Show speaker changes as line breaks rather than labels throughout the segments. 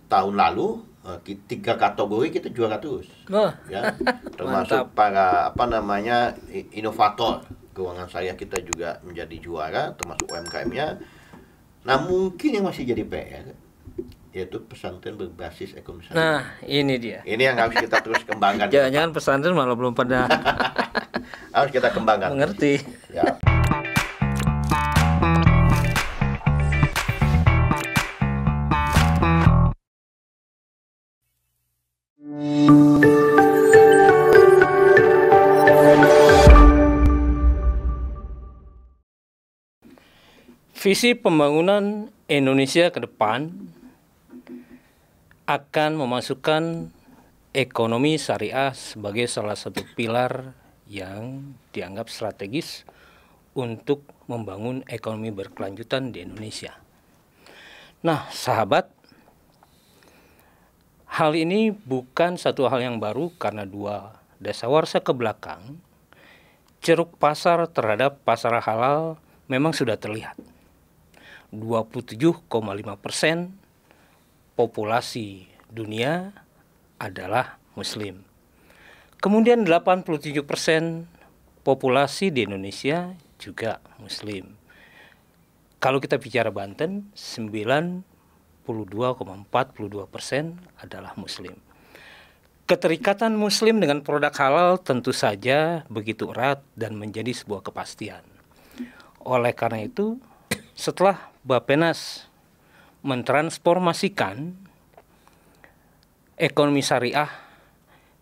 tahun lalu 3 kategori kita juara terus, ya, termasuk
Mantap.
para inovator keuangan syariah kita juga menjadi juara, termasuk UMKM-nya. Nah, mungkin yang masih jadi PR yaitu pesantren berbasis ekonomi syariah.
Nah, ini dia.
Ini yang harus kita terus kembangkan.
Jangan-jangan pesantren malah belum pada
harus kita kembangkan.
mengerti.
Ya.
Visi pembangunan Indonesia ke depan akan memasukkan ekonomi syariah sebagai salah satu pilar yang dianggap strategis untuk membangun ekonomi berkelanjutan di Indonesia. Nah, sahabat, hal ini bukan satu hal yang baru karena 2 dasawarsa ke belakang, ceruk pasar terhadap pasar halal memang sudah terlihat. 27,5% populasi dunia adalah Muslim. Kemudian 87% populasi di Indonesia juga Muslim. Kalau kita bicara Banten, 92,42% adalah Muslim. Keterikatan Muslim dengan produk halal tentu saja begitu erat dan menjadi sebuah kepastian. Oleh karena itu, setelah Bappenas mentransformasikan ekonomi syariah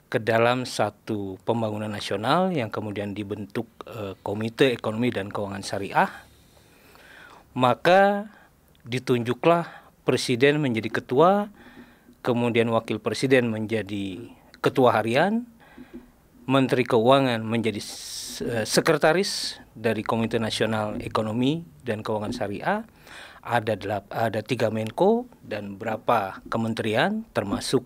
ke dalam satu pembangunan nasional yang kemudian dibentuk Komite Ekonomi dan Keuangan Syariah, maka ditunjuklah Presiden menjadi ketua, kemudian Wakil Presiden menjadi ketua harian, Menteri Keuangan menjadi sekretaris dari Komite Nasional Ekonomi dan Keuangan Syariah, ada 3 Menko dan beberapa kementerian, termasuk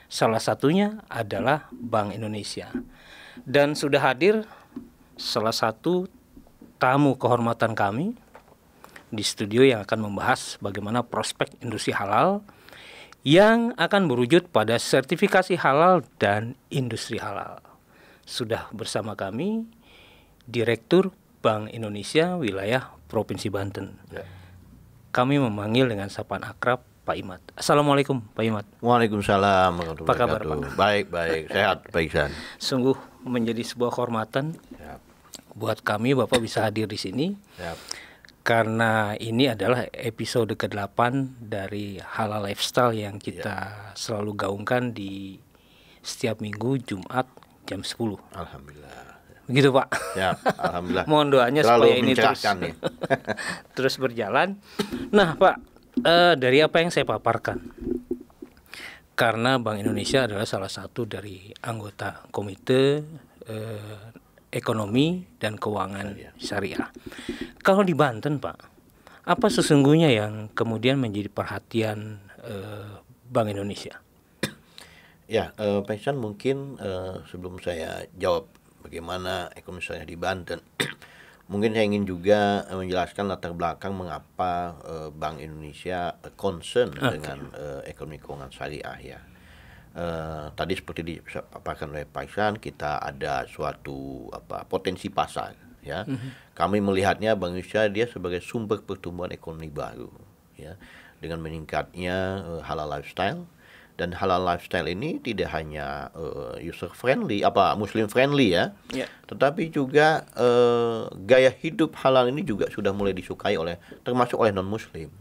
salah satunya adalah Bank Indonesia. Dan sudah hadir salah satu tamu kehormatan kami di studio yang akan membahas bagaimana prospek industri halal yang akan berwujud pada sertifikasi halal dan industri halal. Sudah bersama kami Direktur Bank Indonesia Wilayah Provinsi Banten. Ya. Kami memanggil dengan sapaan akrab Pak Imad. Assalamualaikum Pak Imad.
Waalaikumsalam.
Apa kabar Pak?
Baik, sehat Pak Iksan.
Sungguh menjadi sebuah kehormatan buat kami Bapak bisa hadir di sini. Karena ini adalah episode ke-8 dari Halal Lifestyle yang kita selalu gaungkan di setiap minggu Jumat jam 10.
Alhamdulillah.
Begitu Pak.
Ya, alhamdulillah.
Mohon doanya
selalu
supaya ini terus berjalan. Nah Pak, dari apa yang saya paparkan, karena Bank Indonesia adalah salah satu dari anggota Komite Ekonomi dan Keuangan Syariah. Kalau di Banten Pak, apa sesungguhnya yang kemudian menjadi perhatian Bank Indonesia?
Ya, Pak Iksan, mungkin sebelum saya jawab bagaimana ekonomi syariah di Banten, mungkin saya ingin juga menjelaskan latar belakang mengapa Bank Indonesia concern dengan ekonomi keuangan syariah ya. Tadi seperti dipaparkan oleh Pak Iksan, kita ada suatu potensi pasar ya. Kami melihatnya Bank Indonesia dia sebagai sumber pertumbuhan ekonomi baru ya, dengan meningkatnya halal lifestyle. Dan halal lifestyle ini tidak hanya user friendly, Muslim friendly ya, tetapi juga gaya hidup halal ini juga sudah mulai disukai termasuk oleh non Muslim.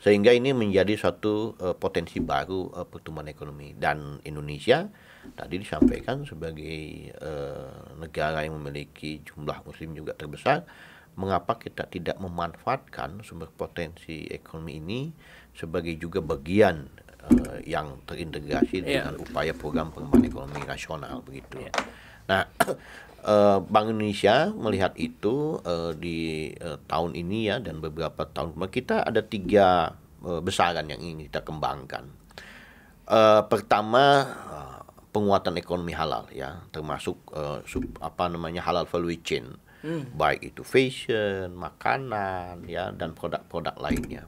Sehingga ini menjadi satu potensi baru pertumbuhan ekonomi. Dan Indonesia tadi disampaikan sebagai negara yang memiliki jumlah Muslim juga terbesar, mengapa kita tidak memanfaatkan sumber potensi ekonomi ini sebagai juga bagian yang terintegrasi dengan upaya program pengembangan ekonomi nasional begitu. Nah, Bank Indonesia melihat itu di tahun ini ya, dan beberapa tahun kemarin kita ada 3 besaran yang ingin kita kembangkan. Pertama, penguatan ekonomi halal ya, termasuk halal value chain, baik itu fashion, makanan ya, dan produk-produk lainnya.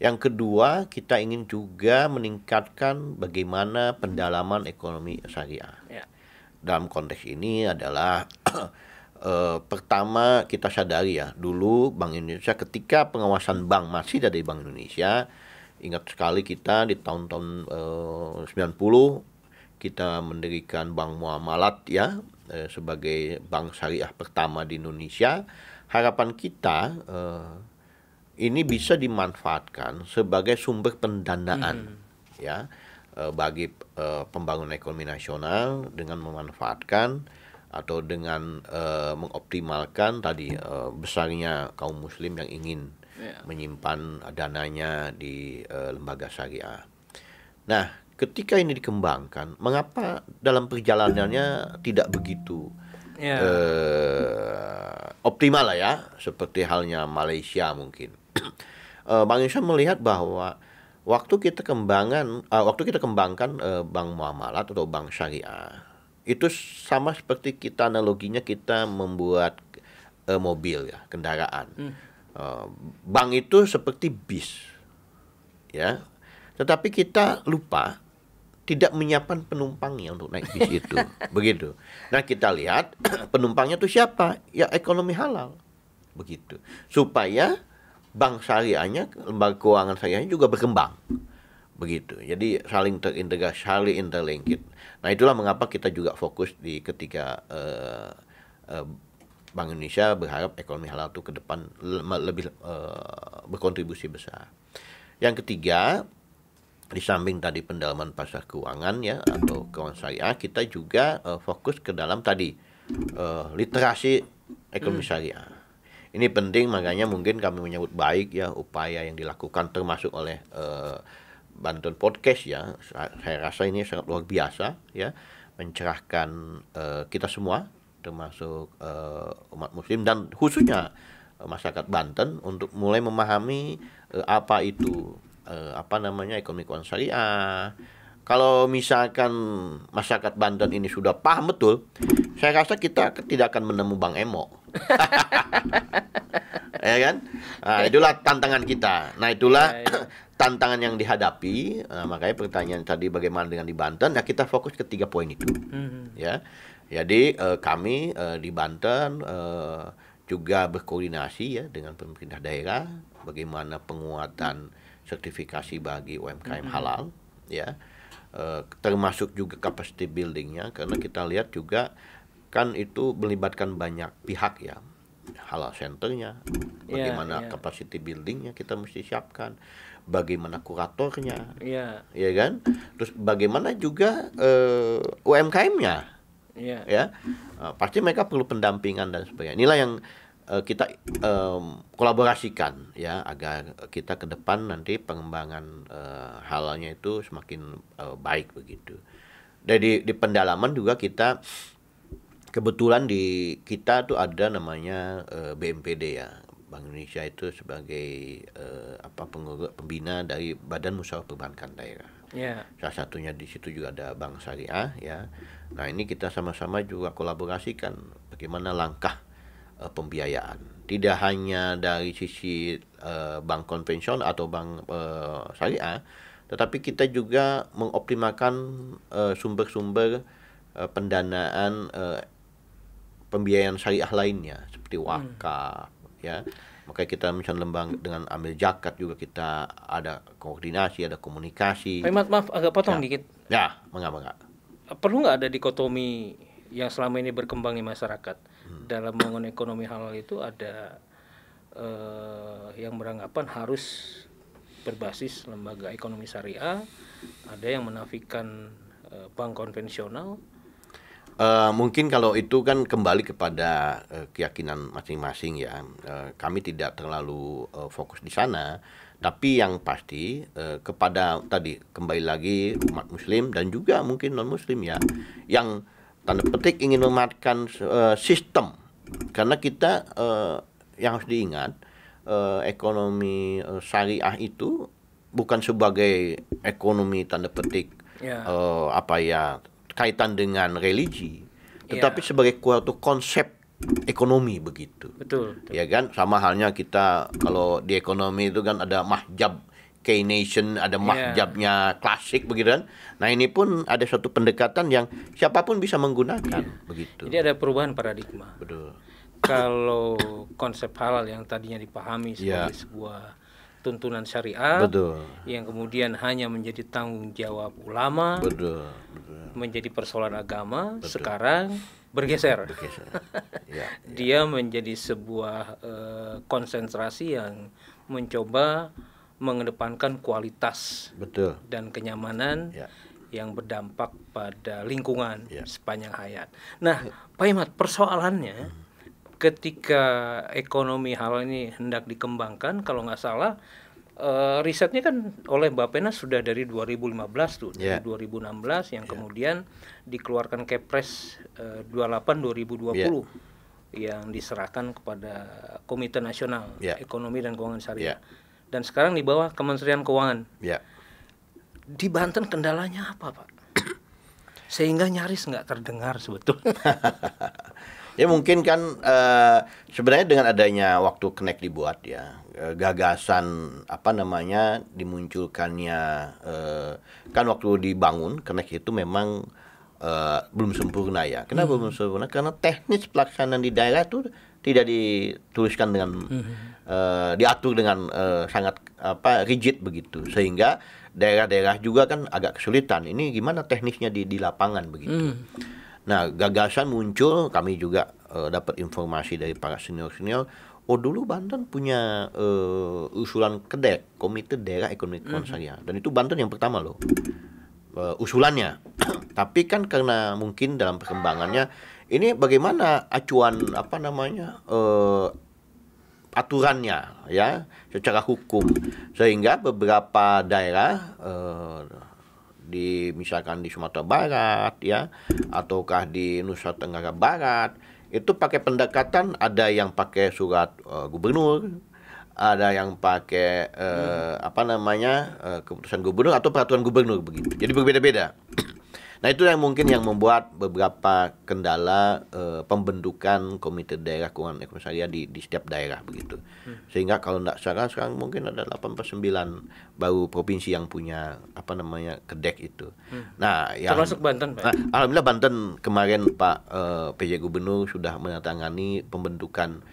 Yang kedua, kita ingin juga meningkatkan bagaimana pendalaman ekonomi syariah.
Ya.
Dalam konteks ini adalah pertama kita sadari ya, dulu Bank Indonesia ketika pengawasan bank masih dari Bank Indonesia, ingat sekali kita di tahun-tahun 90 kita mendirikan Bank Muamalat ya, sebagai bank syariah pertama di Indonesia. Harapan kita ini bisa dimanfaatkan sebagai sumber pendanaan ya, bagi pembangunan ekonomi nasional dengan memanfaatkan atau dengan mengoptimalkan tadi besarnya kaum muslim yang ingin menyimpan dananya di lembaga syariah. Nah, ketika ini dikembangkan, mengapa dalam perjalanannya tidak begitu optimal lah ya, seperti halnya Malaysia mungkin. Bank Indonesia melihat bahwa waktu kita kembangkan bank muamalat atau bank syariah, itu sama seperti kita analoginya kita membuat mobil ya, kendaraan. Bank itu seperti bis ya, tetapi kita lupa tidak menyiapkan penumpangnya untuk naik bis itu. Begitu. Nah, kita lihat penumpangnya itu siapa? Ya ekonomi halal. Begitu. Supaya bank syariahnya, lembaga keuangan syariahnya juga berkembang. Begitu. Jadi saling terintegrasi, saling interlinked. Nah, itulah mengapa kita juga fokus di ketika Bank Indonesia berharap ekonomi halal itu ke depan lebih berkontribusi besar. Yang ketiga, di samping tadi pendalaman pasar keuangan ya atau keuangan syariah, kita juga fokus ke dalam tadi literasi ekonomi syariah. Ini penting, makanya mungkin kami menyambut baik ya upaya yang dilakukan termasuk oleh Banten Podcast ya. Saya rasa ini sangat luar biasa ya, mencerahkan kita semua termasuk umat muslim dan khususnya masyarakat Banten untuk mulai memahami apa itu ekonomi keuangan syariah. Kalau misalkan masyarakat Banten ini sudah paham betul, saya rasa kita tidak akan menemu Bang Emo. Ya kan? Nah, itulah tantangan kita. Nah, itulah tantangan yang dihadapi. Makanya pertanyaan tadi bagaimana dengan di Banten? Nah, kita fokus ke 3 poin itu. Ya. Jadi kami di Banten juga berkoordinasi ya dengan pemerintah daerah bagaimana penguatan sertifikasi bagi UMKM halal ya, termasuk juga capacity buildingnya, karena kita lihat juga kan itu melibatkan banyak pihak ya, halal centernya, bagaimana capacity buildingnya kita mesti siapkan, bagaimana kuratornya, ya kan, terus bagaimana juga UMKM-nya, ya, pasti mereka perlu pendampingan dan sebagainya. Inilah yang kita kolaborasikan ya agar kita ke depan nanti pengembangan halalnya itu semakin baik begitu. Jadi di pendalaman juga kita kebetulan di kita tuh ada namanya BMPD ya, Bank Indonesia itu sebagai pembina dari Badan Musyawarah Perbankan Daerah. Salah satunya di situ juga ada Bank Syariah ya. Nah, ini kita sama-sama juga kolaborasikan bagaimana langkah pembiayaan, tidak hanya dari sisi bank konvensional atau bank syariah, tetapi kita juga mengoptimalkan sumber-sumber pendanaan pembiayaan syariah lainnya seperti wakaf ya. Makanya kita misalnya lembaga dengan amil zakat juga kita ada koordinasi, ada komunikasi.
Maaf agak potong dikit.
Ya, mengapa?
Perlu nggak ada dikotomi yang selama ini berkembang di masyarakat? Dalam membangun ekonomi halal itu ada yang beranggapan harus berbasis lembaga ekonomi syariah, ada yang menafikan bank konvensional.
Mungkin kalau itu kan kembali kepada keyakinan masing-masing ya. Kami tidak terlalu fokus di sana, tapi yang pasti kepada tadi kembali lagi umat muslim dan juga mungkin non muslim ya, yang tanda petik ingin memanfaatkan sistem, karena kita yang harus diingat ekonomi syariah itu bukan sebagai ekonomi tanda petik kaitan dengan religi, tetapi sebagai suatu konsep ekonomi begitu.
Betul.
Ya kan, sama halnya kita kalau di ekonomi itu kan ada mahjab K-Nation, ada mahjabnya klasik begitu kan. Nah ini pun ada suatu pendekatan yang siapapun bisa menggunakan begitu.
Jadi ada perubahan paradigma.
Betul.
Kalau konsep halal yang tadinya dipahami sebagai sebuah tuntunan syariat, yang kemudian hanya menjadi tanggung jawab ulama, menjadi persoalan agama, sekarang bergeser. Dia menjadi sebuah konsentrasi yang mencoba mengedepankan kualitas dan kenyamanan yang berdampak pada lingkungan sepanjang hayat. Nah, Pak Imad, persoalannya ketika ekonomi halal ini hendak dikembangkan, kalau nggak salah risetnya kan oleh Bappenas sudah dari 2015 tuh, dari 2016 yang kemudian dikeluarkan Kepres 28/2020 yang diserahkan kepada Komite Nasional Ekonomi dan Keuangan Syariah. Dan sekarang di bawah Kementerian Keuangan. Di Banten kendalanya apa, Pak? Sehingga nyaris nggak terdengar sebetulnya.
Ya mungkin kan sebenarnya dengan adanya waktu Connect dibuat gagasan dimunculkannya kan waktu dibangun Connect itu memang belum sempurna ya. Kenapa belum sempurna? Karena teknis pelaksanaan di daerah itu tidak dituliskan dengan diatur dengan sangat rigid begitu, sehingga daerah-daerah juga kan agak kesulitan. Ini gimana teknisnya di lapangan begitu. Nah, gagasan muncul, kami juga dapat informasi dari para senior-senior. Oh, dulu Banten punya usulan KEDEK, Komite Daerah Ekonomi Keuangan Syariah, dan itu Banten yang pertama loh usulannya. Tapi kan karena mungkin dalam perkembangannya ini bagaimana acuan aturannya ya secara hukum, sehingga beberapa daerah misalkan di Sumatera Barat ya, ataukah di Nusa Tenggara Barat itu pakai pendekatan, ada yang pakai surat gubernur, ada yang pakai keputusan gubernur atau peraturan gubernur begitu. Jadi berbeda-beda. Nah itu yang mungkin yang membuat beberapa kendala pembentukan Komite Daerah Keuangan Ekonomi Syariah di setiap daerah begitu. Sehingga kalau tidak salah sekarang mungkin ada 8/9 baru provinsi yang punya KEDEK itu. Nah,
termasuk Banten, Pak.
Nah, alhamdulillah Banten kemarin Pak PJ Gubernur sudah menandatangani pembentukan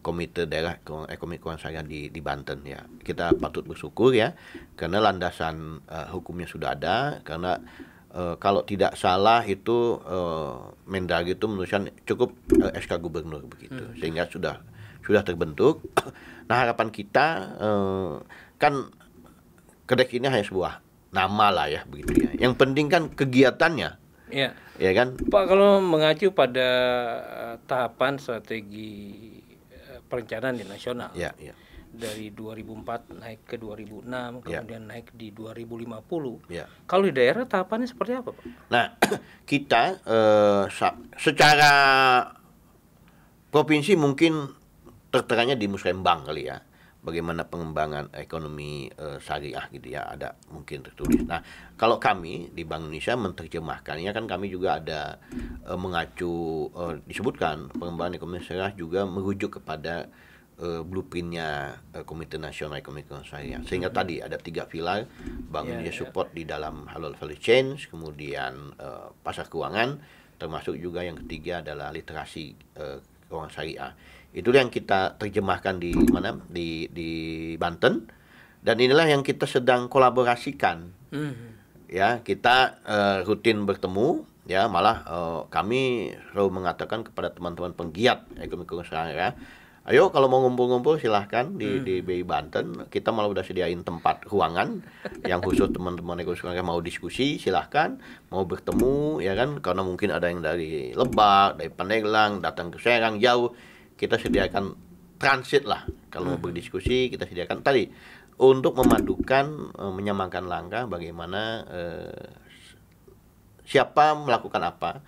Komite Daerah Ekonomi Keuangan Syariah di Banten ya. Kita patut bersyukur ya, karena landasan hukumnya sudah ada. Karena kalau tidak salah itu Mendagri itu menuliskan cukup SK Gubernur begitu, sehingga sudah terbentuk. Nah harapan kita kan KEDEK ini hanya sebuah nama lah ya begitu ya. Yang penting kan kegiatannya. Ya kan?
Pak, kalau mengacu pada tahapan strategi perencanaan di nasional. Dari 2004 naik ke 2006, kemudian naik di 2050. Kalau di daerah tahapannya seperti apa, Pak?
Nah, kita secara provinsi mungkin tertera di Musrembang kali ya. Bagaimana pengembangan ekonomi syariah gitu ya, ada mungkin tertulis. Nah, kalau kami di Bank Indonesia menerjemahkannya kan kami juga ada mengacu disebutkan pengembangan ekonomi syariah juga merujuk kepada blueprintnya Komite Nasional Ekonomi Keuangan Syariah, sehingga tadi ada 3 pilar Bank Indonesia support di dalam halal value chain, kemudian pasar keuangan, termasuk juga yang ketiga adalah literasi keuangan syariah. Itulah yang kita terjemahkan di Banten, dan inilah yang kita sedang kolaborasikan. Ya, kita rutin bertemu ya, malah kami selalu mengatakan kepada teman-teman penggiat ekonomi keuangan syariah, ayo kalau mau ngumpul-ngumpul silahkan di BI Banten. Kita malah udah sediain tempat ruangan yang khusus teman-teman ekonomi mau diskusi, silahkan. Mau bertemu ya kan, karena mungkin ada yang dari Lebak, dari Pandeglang, datang ke Serang jauh. Kita sediakan transit lah. Kalau mau berdiskusi kita sediakan tadi untuk memadukan, menyamakan langkah bagaimana siapa melakukan apa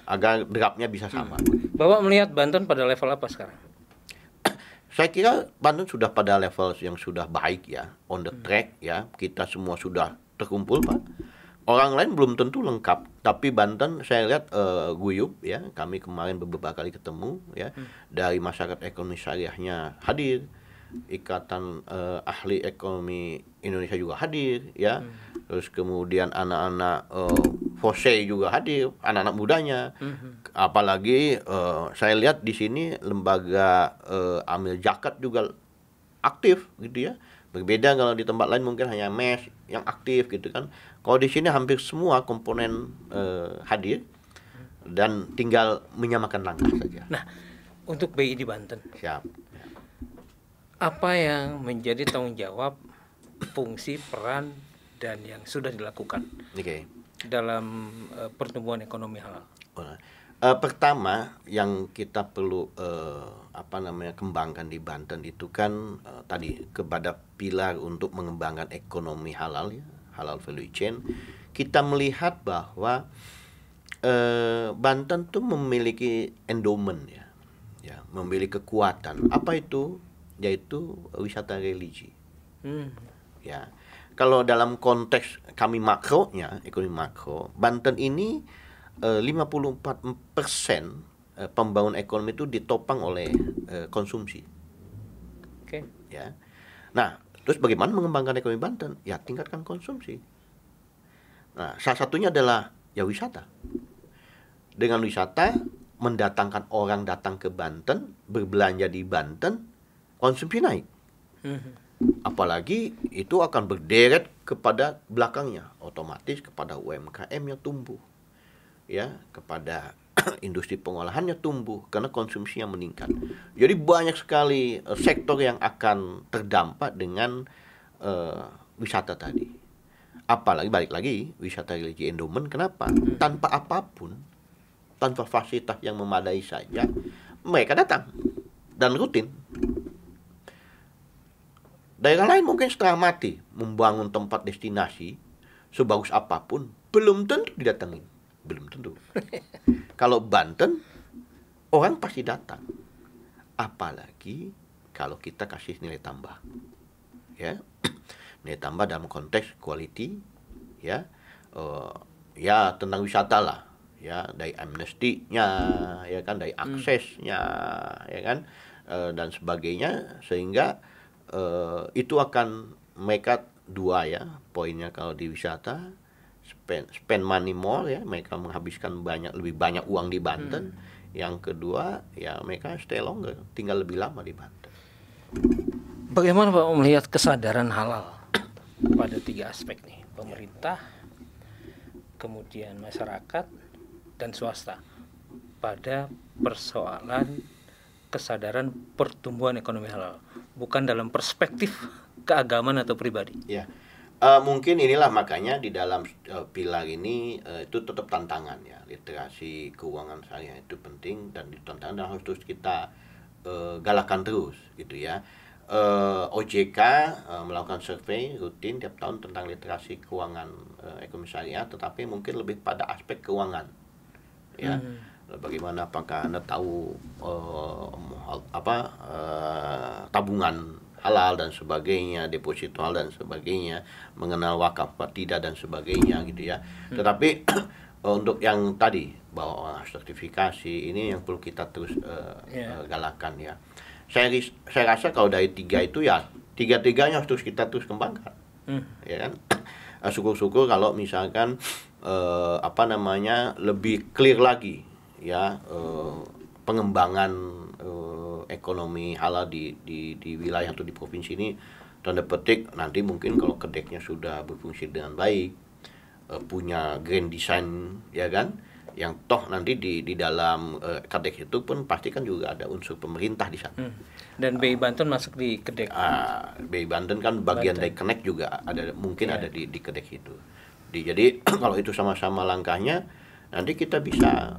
agar draftnya bisa sama.
Bapak melihat Banten pada level apa sekarang?
Saya kira Banten sudah pada level yang sudah baik ya, on the track ya. Kita semua sudah terkumpul, Pak. Orang lain belum tentu lengkap, tapi Banten saya lihat guyup ya. Kami kemarin beberapa kali ketemu ya, dari masyarakat ekonomi syariahnya hadir, Ikatan Ahli Ekonomi Indonesia juga hadir ya. Terus kemudian anak-anak FOSE juga hadir, anak-anak mudanya. Apalagi saya lihat di sini lembaga amil zakat juga aktif gitu ya. Berbeda kalau di tempat lain mungkin hanya MES yang aktif gitu kan. Kalau di sini hampir semua komponen hadir dan tinggal menyamakan langkah saja.
Nah, untuk BI di Banten,
Siap.
apa yang menjadi tanggung jawab, fungsi, peran, dan yang sudah dilakukan dalam pertumbuhan ekonomi halal?
Pertama yang kita perlu kembangkan di Banten itu kan tadi kepada pilar untuk mengembangkan ekonomi halal ya, halal value chain. Kita melihat bahwa Banten tuh memiliki endowment ya, memiliki kekuatan. Apa itu? Yaitu wisata religi. Ya. Kalau dalam konteks kami makronya, ekonomi makro, Banten ini 54% pembangunan ekonomi itu ditopang oleh konsumsi.
Oke.
Ya. Nah, terus bagaimana mengembangkan ekonomi Banten? Ya, tingkatkan konsumsi. Nah, salah satunya adalah ya wisata. Dengan wisata mendatangkan orang datang ke Banten, berbelanja di Banten, konsumsi naik. Apalagi itu akan berderet kepada belakangnya, otomatis kepada UMKM yang tumbuh. Ya, kepada industri pengolahannya tumbuh karena konsumsinya meningkat. Jadi banyak sekali sektor yang akan terdampak dengan wisata tadi. Apalagi balik lagi wisata religi endowment, kenapa? Tanpa apapun, tanpa fasilitas yang memadai saja, mereka datang dan rutin. Daerah lain mungkin setengah mati membangun tempat destinasi sebagus apapun, belum tentu didatengin. Belum tentu. Kalau Banten, orang pasti datang. Apalagi kalau kita kasih nilai tambah. Ya. Nilai tambah dalam konteks quality, ya. Ya tentang wisata lah. Ya, dari amnestinya, ya kan, dari aksesnya, ya kan, dan sebagainya, sehingga itu akan mereka dua ya poinnya kalau di wisata, spend money more ya, mereka menghabiskan lebih banyak uang di Banten. Yang kedua ya mereka stay longer, tinggal lebih lama di Banten.
Bagaimana Pak melihat kesadaran halal pada 3 aspek nih, pemerintah, kemudian masyarakat, dan swasta pada persoalan kesadaran pertumbuhan ekonomi halal, bukan dalam perspektif keagamaan atau pribadi?
Ya, mungkin inilah makanya di dalam pilar ini itu tetap tantangan ya, literasi keuangan syariah itu penting dan tantangan dan harus terus kita galakan terus gitu ya. OJK melakukan survei rutin tiap tahun tentang literasi keuangan ekonomi syariah, tetapi mungkin lebih pada aspek keuangan ya. Bagaimana, apakah Anda tahu tabungan halal dan sebagainya, deposito halal dan sebagainya, mengenal wakaf apa tidak dan sebagainya gitu ya. Tetapi untuk yang tadi bahwa sertifikasi ini yang perlu kita terus galakan ya. Saya rasa kalau dari 3 itu ya tiga-tiganya harus kita terus kembangkan. Ya kan? Syukur-syukur kalau misalkan lebih clear lagi ya pengembangan ekonomi halal di wilayah atau di provinsi ini, tanda petik nanti mungkin kalau kedeknya sudah berfungsi dengan baik, punya grand design ya kan, yang toh nanti di dalam kedek itu pun pasti kan juga ada unsur pemerintah di sana.
Dan BI Banten masuk di kedek.
BI Banten kan bagian dari Connect juga ada, mungkin ada di kedek itu. Jadi kalau itu sama-sama langkahnya, nanti kita bisa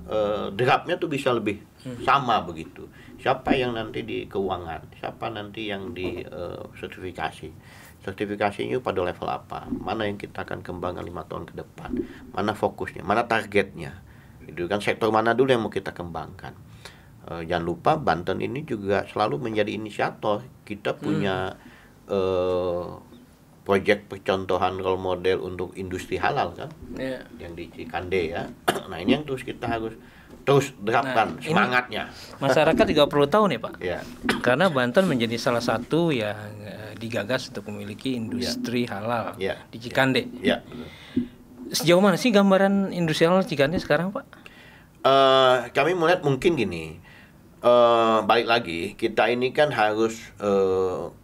draftnya tuh bisa lebih sama begitu. Siapa yang nanti di keuangan, siapa nanti yang di sertifikasi. Sertifikasinya pada level apa, mana yang kita akan kembangkan 5 tahun ke depan, mana fokusnya, mana targetnya. Itu kan sektor mana dulu yang mau kita kembangkan. Jangan lupa Banten ini juga selalu menjadi inisiator. Kita punya proyek percontohan role model untuk industri halal kan,
Ya.
yang di Cikande ya. Nah ini yang terus kita harus terus terapkan
Nah, ini
semangatnya.
Masyarakat juga perlu tahu nih Pak,
Ya,
karena Banten menjadi salah satu yang digagas untuk memiliki industri halal
Ya.
di Cikande.
ya. Betul.
Sejauh mana sih gambaran industri halal Cikande sekarang Pak?
Kami melihat mungkin gini, balik lagi kita ini kan harus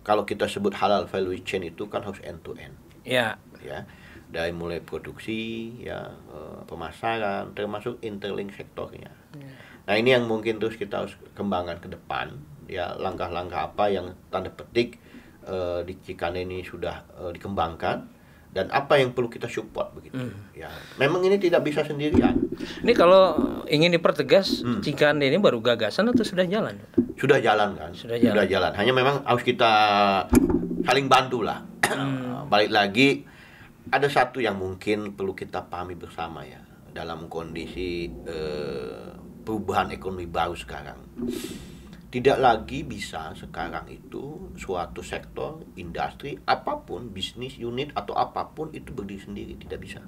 kalau kita sebut halal value chain itu kan harus end to end
Ya.
ya, dari mulai produksi ya, pemasaran termasuk interlink sektornya. Nah ini yang mungkin terus kita harus kembangkan ke depan ya, langkah-langkah apa yang tanda petik di Cikande ini sudah dikembangkan dan apa yang perlu kita support begitu ya. Memang ini tidak bisa sendirian.
Ini kalau ingin dipertegas, Cikande ini baru gagasan atau sudah jalan?
Sudah jalan kan?
Sudah jalan.
Hanya memang harus kita saling bantu lah. Balik lagi, ada satu yang mungkin perlu kita pahami bersama ya, dalam kondisi perubahan ekonomi baru sekarang. Tidak lagi bisa sekarang itu suatu sektor, industri, apapun, bisnis unit atau apapun itu berdiri sendiri, tidak bisa.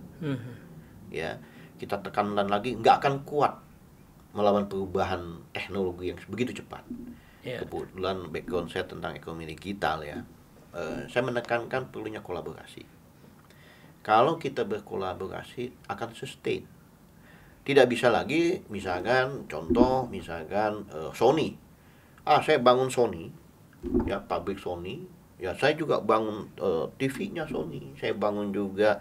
Ya, kita tekankan lagi, nggak akan kuat melawan perubahan teknologi yang begitu cepat.
Ya.
Kebetulan background saya tentang ekonomi digital ya, saya menekankan perlunya kolaborasi. Kalau kita berkolaborasi akan sustain. Tidak bisa lagi misalkan contoh misalkan Sony. Saya bangun Sony, ya pabrik Sony, ya saya juga bangun TV-nya Sony, saya bangun juga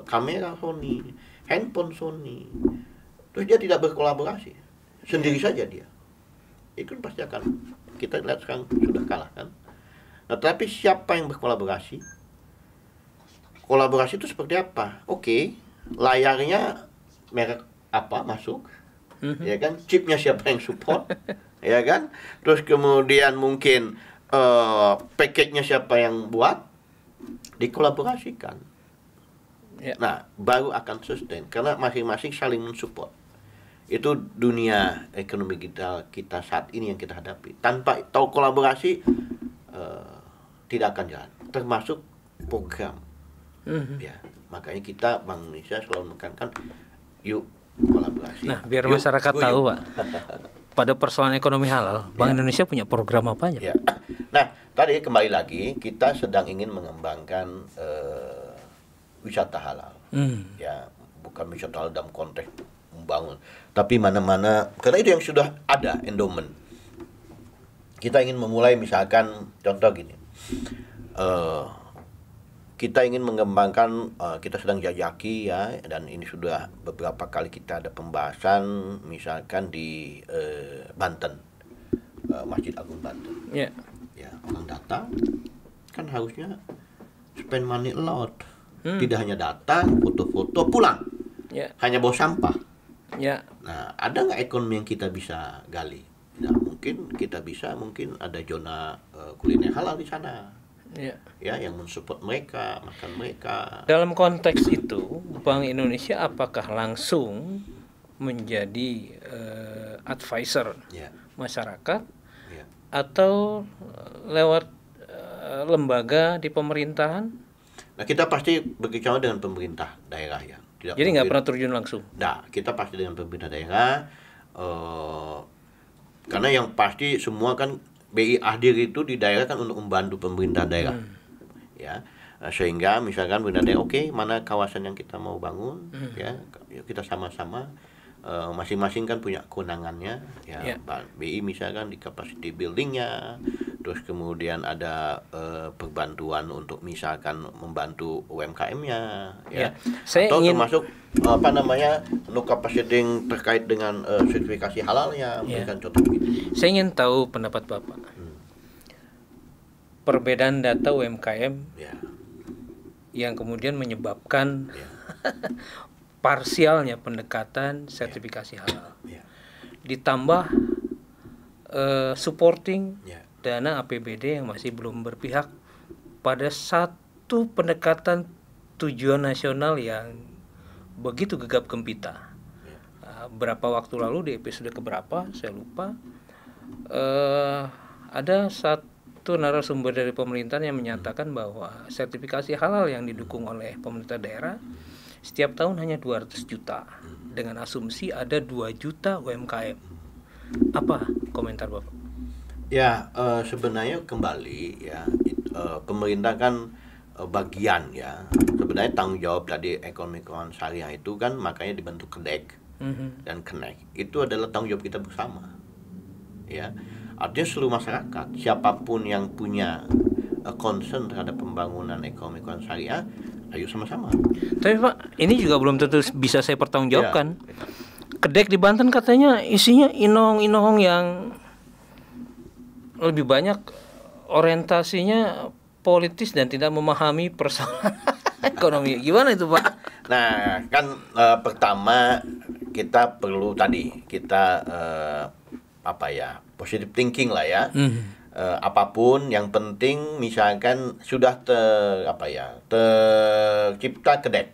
kamera Sony, handphone Sony. Terus dia tidak berkolaborasi, sendiri saja dia. Itu pasti akan kita lihat sekarang sudah kalah kan. Nah, tapi siapa yang berkolaborasi? Kolaborasi itu seperti apa? Oke, layarnya merek apa masuk? Ya kan, chipnya siapa yang support, ya kan, terus kemudian mungkin package-nya siapa yang buat, dikolaborasikan.
Ya.
Nah, baru akan sustain karena masing-masing saling mensupport. Itu dunia ekonomi kita saat ini yang kita hadapi. Tanpa tahu kolaborasi tidak akan jalan, termasuk program. Ya, makanya kita Bank Indonesia selalu menekankan yuk kolaborasi.
Nah, biar masyarakat tahu Pak, pada persoalan ekonomi halal, Bank Indonesia punya program apa aja?
Ya. Nah, tadi kembali lagi kita sedang ingin mengembangkan wisata halal. Ya, bukan wisata halal dalam konteks membangun, tapi mana-mana karena itu yang sudah ada endowment. Kita ingin memulai misalkan contoh gini. Kita ingin mengembangkan, kita sedang jajaki ya, dan ini sudah beberapa kali kita ada pembahasan misalkan di Banten, Masjid Agung Banten.
Ya.
Ya, orang datang kan harusnya spend money a lot. Tidak hanya datang, foto-foto, pulang.
Ya.
Hanya bawa sampah.
Ya.
Nah, ada nggak ekonomi yang kita bisa gali? Nah, mungkin kita bisa, mungkin ada zona kuliner halal di sana. Ya, yang mensupport mereka, makan mereka.
Dalam konteks itu, Bank Indonesia apakah langsung menjadi advisor masyarakat atau lewat lembaga di pemerintahan?
Nah, kita pasti bekerjasama dengan pemerintah daerah ya.
Jadi nggak pernah terjun langsung?
Nah, kita pasti dengan pemerintah daerah, karena yang pasti semua kan BI hadir itu di daerah kan untuk membantu pemerintah daerah, ya, sehingga misalkan pemerintah daerah, oke, mana kawasan yang kita mau bangun, ya, kita sama-sama, masing-masing kan punya kewenangannya, ya, BI misalkan di capacity buildingnya, terus kemudian ada perbantuan untuk misalkan membantu UMKM-nya, ya, atau termasuk untuk capacity terkait dengan sertifikasi halalnya, memberikan contoh gitu.
Saya ingin tahu pendapat Bapak. Perbedaan data UMKM yang kemudian menyebabkan parsialnya pendekatan sertifikasi halal, ditambah supporting dana APBD yang masih belum berpihak pada satu pendekatan tujuan nasional yang begitu gegap gempita. Berapa waktu lalu di episode keberapa saya lupa, ada satu narasumber dari pemerintahan yang menyatakan bahwa sertifikasi halal yang didukung oleh pemerintah daerah setiap tahun hanya 200 juta dengan asumsi ada 2 juta UMKM. Apa komentar Bapak?
Ya, sebenarnya kembali ya, pemerintah kan bagian ya. Sebenarnya tanggung jawab tadi ekonomi keuangan syariah itu kan makanya dibentuk KEDEK dan KENEK. Itu adalah tanggung jawab kita bersama. Ya. Artinya seluruh masyarakat, siapapun yang punya concern terhadap pembangunan ekonomi keuangan syariah, ayo sama-sama.
Tapi Pak, ini juga belum tentu bisa saya pertanggungjawabkan. KEDEK di Banten katanya isinya inohong-inohong yang lebih banyak orientasinya politis dan tidak memahami persoalan ekonomi. Gimana itu Pak?
Nah, kan pertama kita perlu tadi kita positive thinking lah ya. Apapun yang penting misalkan sudah tercipta KEDEK.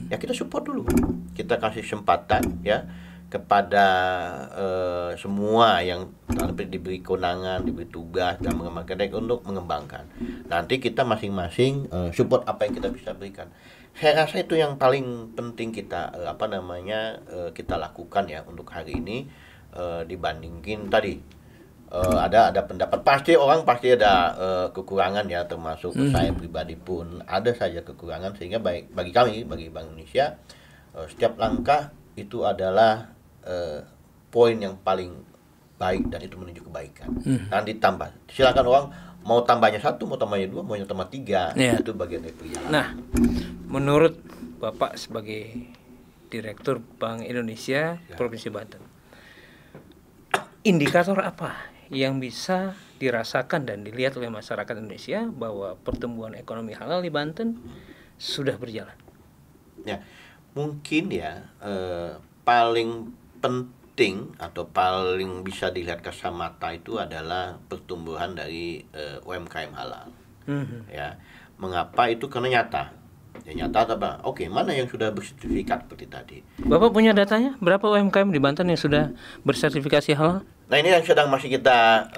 Ya kita support dulu. Kita kasih kesempatan ya kepada semua yang diberi kewenangan, diberi tugas dan mengembangkan KEDEK untuk mengembangkan. Nanti kita masing-masing support apa yang kita bisa berikan. Saya rasa itu yang paling penting kita kita lakukan ya untuk hari ini. Dibandingin tadi ada pendapat orang pasti ada kekurangan ya, termasuk saya pribadi pun ada saja kekurangan, sehingga bagi kami, bagi Bank Indonesia, setiap langkah itu adalah poin yang paling baik dan itu menuju kebaikan. Nanti tambah, silakan orang mau tambahnya 1, mau tambahnya 2, mau tambah 3, itu bagian dari perjalanan.
Nah, menurut Bapak sebagai Direktur Bank Indonesia Provinsi Banten, indikator apa yang bisa dirasakan dan dilihat oleh masyarakat Indonesia bahwa pertumbuhan ekonomi halal di Banten sudah berjalan?
Ya, mungkin ya paling penting atau paling bisa dilihat kasat mata itu adalah pertumbuhan dari UMKM halal. Ya, mengapa itu? Karena nyata. Ya, nyata apa? Oke, mana yang sudah bersertifikat seperti tadi?
Bapak punya datanya? Berapa UMKM di Banten yang sudah bersertifikasi halal?
Nah, ini yang sedang masih kita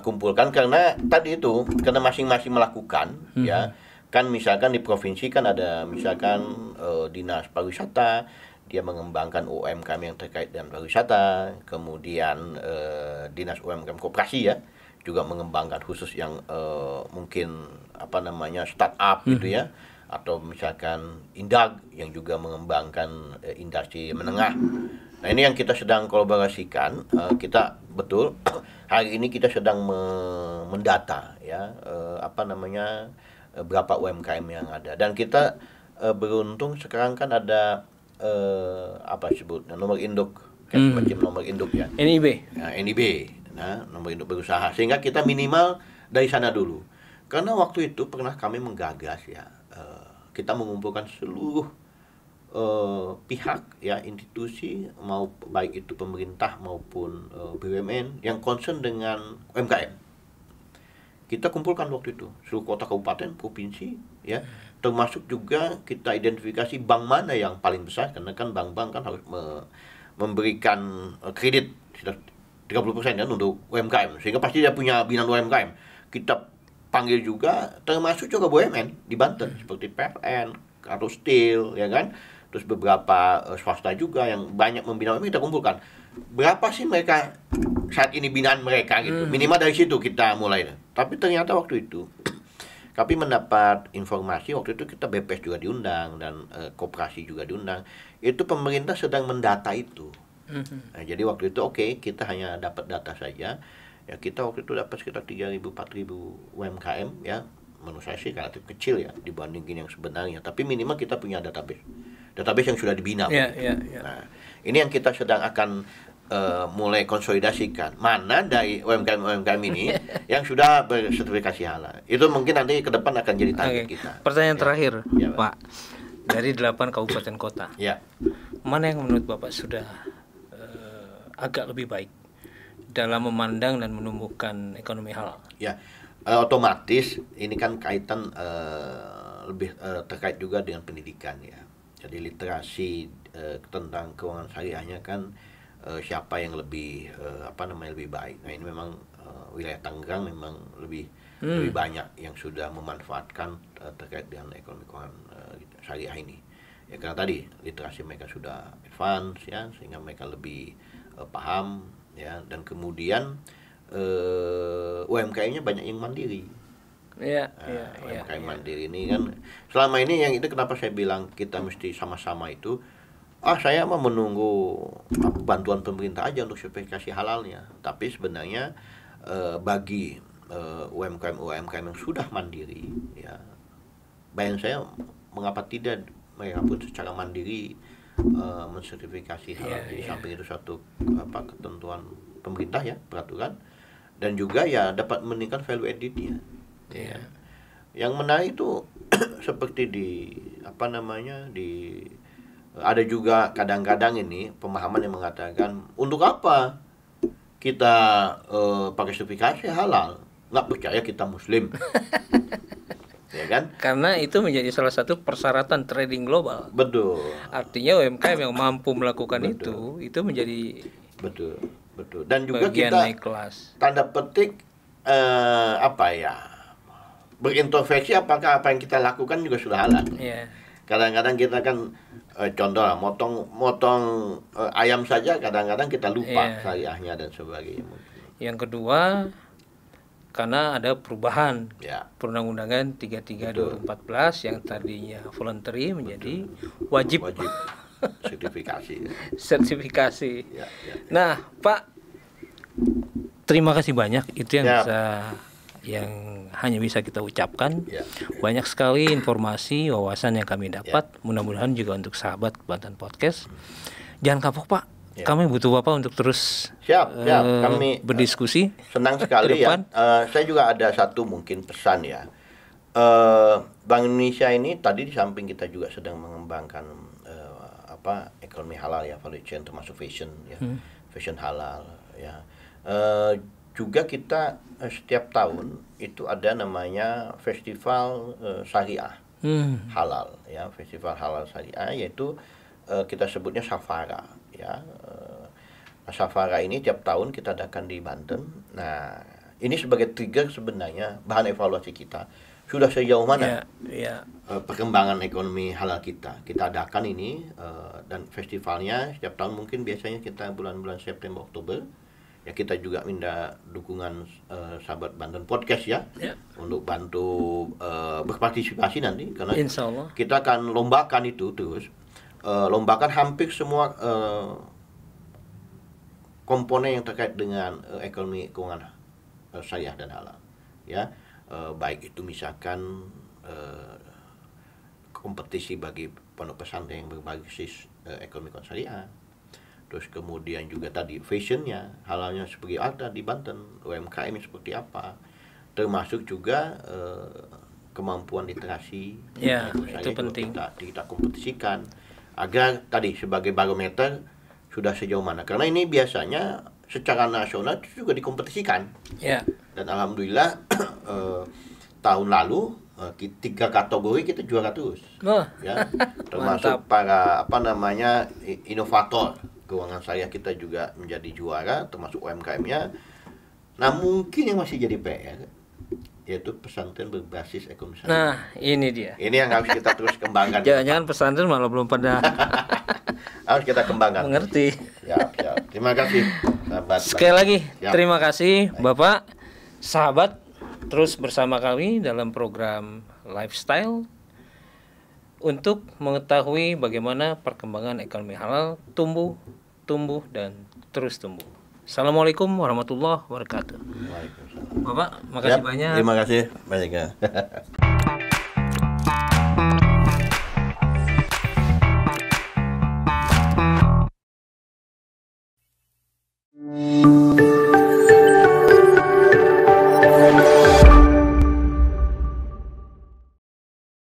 kumpulkan, karena tadi itu karena masing-masing melakukan ya. Kan misalkan di provinsi kan ada misalkan dinas pariwisata, dia mengembangkan UMKM yang terkait dengan pariwisata, kemudian dinas UMKM koperasi ya juga mengembangkan khusus yang mungkin startup gitu ya, atau misalkan Indag yang juga mengembangkan industri menengah. Nah, ini yang kita sedang kolaborasikan. Kita betul hari ini kita sedang mendata ya berapa UMKM yang ada, dan kita beruntung sekarang kan ada nomor induk, semacam nomor induk ya,
NIB.
Nah, NIB, nomor induk berusaha, sehingga kita minimal dari sana dulu. Karena waktu itu pernah kami menggagas ya, kita mengumpulkan seluruh pihak ya, institusi, mau baik itu pemerintah maupun BUMN yang concern dengan UMKM. Kita kumpulkan waktu itu seluruh kota, kabupaten, provinsi ya, termasuk juga kita identifikasi bank mana yang paling besar, karena kan bank-bank kan harus memberikan kredit 30% kan untuk UMKM, sehingga pasti dia punya binaan UMKM. Kita panggil juga termasuk juga BUMN di Banten seperti PLN atau Steel ya kan, terus beberapa swasta juga yang banyak membina UMKM. Kita kumpulkan berapa sih mereka saat ini binaan mereka gitu, minimal dari situ kita mulai. Tapi ternyata waktu itu kami mendapat informasi, waktu itu kita BPS juga diundang dan koperasi juga diundang, itu pemerintah sedang mendata itu. Nah, jadi waktu itu kita hanya dapat data saja ya, kita waktu itu dapat sekitar 3.000-4.000 UMKM ya. Menurut saya sih relatif kecil ya dibandingin yang sebenarnya, tapi minimal kita punya database yang sudah dibina. Nah, ini yang kita sedang akan mulai konsolidasikan, mana dari UMKM ini yang sudah bersertifikasi halal. Itu mungkin nanti ke depan akan jadi target kita.
Pertanyaan terakhir Pak, dari 8 kabupaten kota mana yang menurut Bapak sudah agak lebih baik dalam memandang dan menumbuhkan ekonomi halal?
Ya, otomatis ini kan kaitan lebih terkait juga dengan pendidikan ya. Jadi literasi tentang keuangan syariahnya kan siapa yang lebih lebih baik. Nah, ini memang wilayah Tangerang memang lebih banyak yang sudah memanfaatkan terkait dengan ekonomi keuangan syariah ini. Ya karena tadi literasi mereka sudah advance ya, sehingga mereka lebih paham ya, dan kemudian UMKM-nya banyak yang mandiri. UMKM mandiri ini kan selama ini yang itu kenapa saya bilang kita mesti sama-sama itu, saya mau menunggu bantuan pemerintah aja untuk sertifikasi halalnya. Tapi sebenarnya bagi UMKM yang sudah mandiri ya, bayang saya mengapa tidak mereka pun secara mandiri mensertifikasi halal. Di samping itu satu ketentuan pemerintah ya, peraturan, dan juga ya dapat meningkatkan value added-nya. Ya. Yang menarik itu seperti ada juga kadang-kadang ini pemahaman yang mengatakan untuk apa kita pakai sertifikasi halal, nggak percaya kita muslim. Ya kan?
Karena itu menjadi salah satu persyaratan trading global.
Betul.
Artinya UMKM yang mampu melakukan itu menjadi
betul. Dan juga
bagian
kita
naik kelas.
Tanda petik berintrospeksi apakah apa yang kita lakukan juga sudah halal. Kadang-kadang kita kan contoh lah, motong ayam saja kadang-kadang kita lupa syariahnya dan sebagainya.
Yang kedua, karena ada perubahan Perundang-undangan 33 2014 yang tadinya voluntary menjadi wajib sertifikasi. Nah, Pak, terima kasih banyak. Itu yang hanya bisa kita ucapkan. Banyak sekali informasi, wawasan yang kami dapat. Mudah-mudahan juga untuk sahabat Banten Podcast. Jangan kapok, Pak. Kami butuh Bapak untuk terus
kami
berdiskusi.
Senang sekali ya. Saya juga ada satu mungkin pesan ya. Bank Indonesia ini tadi di samping kita juga sedang mengembangkan ekonomi halal ya, value chain termasuk fashion ya, fashion halal ya. Juga kita setiap tahun itu ada namanya festival syariah halal ya, festival halal syariah, yaitu kita sebutnya Safara ya. Safara ini tiap tahun kita adakan di Banten. Nah, ini sebagai trigger sebenarnya bahan evaluasi kita sudah sejauh mana perkembangan ekonomi halal kita adakan ini, dan festivalnya setiap tahun mungkin biasanya kita bulan-bulan September Oktober. Ya kita juga minta dukungan sahabat Banten Podcast ya, untuk bantu berpartisipasi nanti, karena kita akan lombakan itu terus, lombakan hampir semua komponen yang terkait dengan ekonomi keuangan syariah dan halal ya, baik itu misalkan kompetisi bagi pondok pesantren yang berbasis ekonomi keuangan syariah. Terus kemudian juga tadi fashionnya, halalnya seperti apa di Banten, UMKM seperti apa, termasuk juga kemampuan literasi.
Itu penting.
Kita kompetisikan agar tadi sebagai barometer sudah sejauh mana. Karena ini biasanya secara nasional itu juga dikompetisikan. Dan alhamdulillah tahun lalu 3 kategori kita juara terus. Ya, termasuk para inovator keuangan syariah kita juga menjadi juara, termasuk UMKM-nya. Nah, mungkin yang masih jadi PR yaitu pesantren berbasis ekonomi syariah.
Nah, ini dia.
Ini yang harus kita terus kembangkan.
Jangan-jangan pesantren malah belum pada
harus kita kembangkan.
Mengerti.
Siap. Terima kasih, sahabat.
Sekali lagi, terima kasih Bapak, sahabat, terus bersama kami dalam program Lifestyle untuk mengetahui bagaimana perkembangan ekonomi halal tumbuh dan terus tumbuh. Assalamualaikum warahmatullahi wabarakatuh. Bapak, makasih banyak.
Terima kasih banyak.